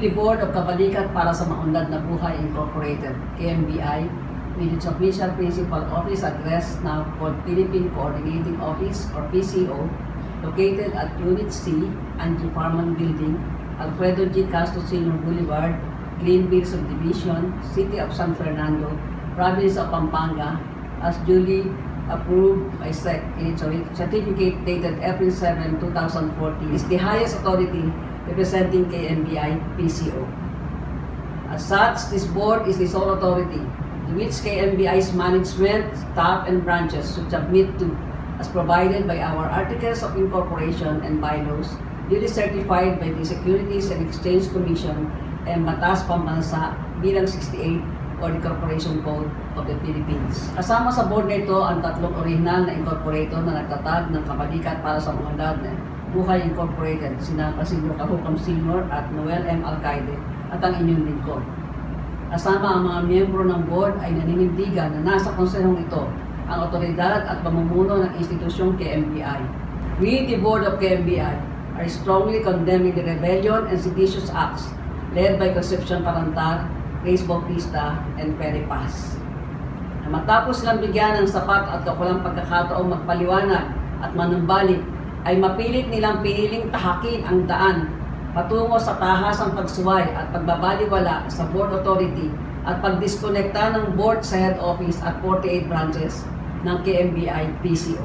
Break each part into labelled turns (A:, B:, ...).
A: the Board of Kabalikat para sa Maunlad na Buhay Incorporated, KMBI, with its official principal office address now called Philippine Coordinating Office or PCO, located at Unit C, Angie Farman Building, Alfredo G. Castro Sr. Boulevard, Greenville Subdivision, City of San Fernando, Province of Pampanga, as duly approved by SEC in its certificate dated April 7, 2014, is the highest authority representing KMBI PCO. As such, this board is the sole authority to which KMBI's management, staff, and branches should submit to, as provided by our Articles of Incorporation and bylaws, duly certified by the Securities and Exchange Commission and Batas Pambansa bilang 68 or the Corporation Code of the Philippines. Kasama sa board na ito ang tatlong original na incorporator na nagtatag ng kabalikat para sa Maunlad na Buhay Incorporated, sina Casilio Kahukam Sr. at Noel M. Alcaide at ang inyong lingkod. Kasama ang mga miyembro ng board ay naninindigan na nasa konsehong ito ang otoridad at pamumuno ng institusyong KMBI. We, the board of KMBI, are strongly condemning the rebellion and seditious acts led by Concepcion Parantar, Reyes Bautista, and Perry Paz. Na matapos lang bigyan ng sapat at kakulang pagkakataong magpaliwanag at manumbalik, ay mapilit nilang piniling tahakin ang daan patungo sa tahasang pagsuway at pagbabaliwala sa board authority at pagdiskonekta ng board sa head office at 48 branches ng KMBI PCO.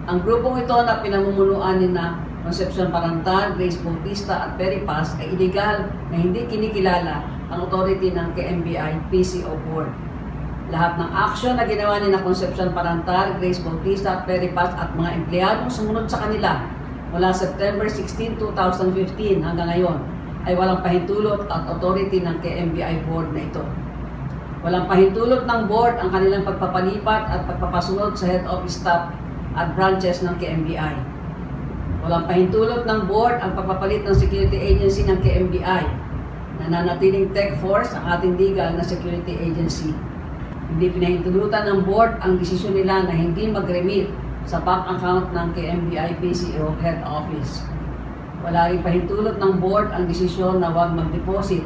A: Ang grupong ito na pinamumunuan ni na Concepcion Parantal, Reyes Bautista at Perry Paz ay illegal na hindi kinikilala ang authority ng KMBI PCO board. Lahat ng aksyon na ginawa ni na Concepcion Parantal, Reyes Bautista at Perry Paz at mga empleyadong sumunod sa kanila mula September 16, 2015 hanggang ngayon ay walang pahintulot at authority ng KMBI board na ito. Walang pahintulot ng board ang kanilang pagpapalipat at pagpapasunod sa head office staff at branches ng KMBI. Walang pahintulot ng board ang pagpapalit ng security agency ng KMBI. Nananatiling tech force ang ating legal na security agency. Hindi pinahintulutan ng board ang desisyon nila na hindi mag-remit sa bank account ng KMBI PCO head office. Wala rin pahintulot ng board ang desisyon na huwag mag-deposit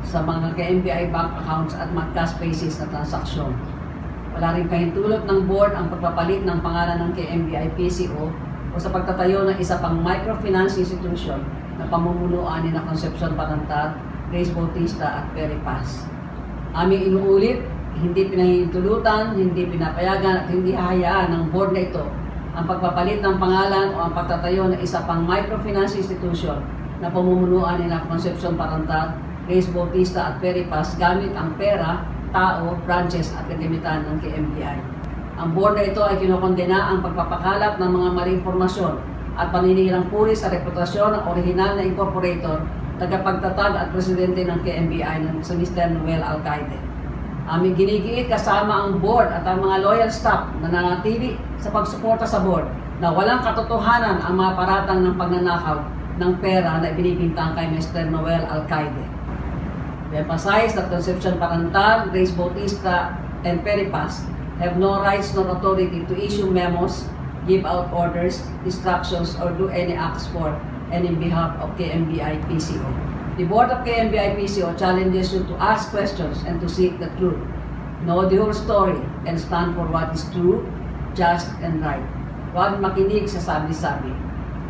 A: sa mga KMBI bank accounts at mag-cash basis na transaksyon. Wala rin pahintulot ng board ang pagpapalit ng pangalan ng KMBI PCO o sa pagtatayo ng isa pang microfinance institution na pamumunuan ni na Concepcion Parantal, Reyes Bautista at Perry Paz. Aming inuulit, hindi pinahintulutan, hindi pinapayagan at hindi hahayaan ng board na ito ang pagpapalit ng pangalan o ang pagtatayo ng isa pang microfinance institution na pamumunuan ni na Concepcion Parantal, Reyes Bautista at Perry Paz gamit ang pera, tao, branches at kagamitan ng KMBI. Ang board na ito ay kinokondena ang pagpapakalap ng mga maling impormasyon at paninirang puri sa reputasyon ng orihinal na incorporator, tagapagtatag at presidente ng KMBI na si Mr. Noel Alcaide. Aming ginigiit kasama ang board at ang mga loyal staff na nanatili sa pagsuporta sa board na walang katotohanan ang mga paratang ng pagnanakaw ng pera na ibinibintang kay Mr. Noel Alcaide. We emphasize that Concepcion Parantal, Reyes Bautista, and Perry Paz have no rights nor authority to issue memos, give out orders, instructions, or do any acts for and in behalf of KMBI PCO. The board of KMBI PCO challenges you to ask questions and to seek the truth. Know the whole story and stand for what is true, just, and right. Huwag makinig sa sabi-sabi.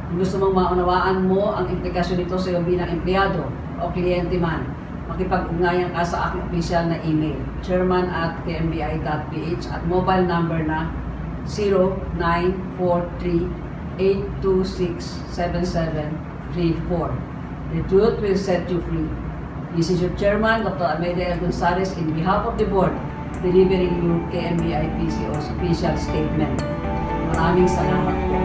A: Kung gusto mong maunawaan mo ang implikasyon nito sa iyo bilang empleyado o kliyente man, makipag-ugnayan ka sa aking official na email, chairman@kmbi.ph at mobile number na 0943-826-7734. The truth will set you free. This is your chairman, Dr. Amelia L. Gonzalez, in behalf of the board, delivering you KMBI PCO's official statement. Maraming salamat po.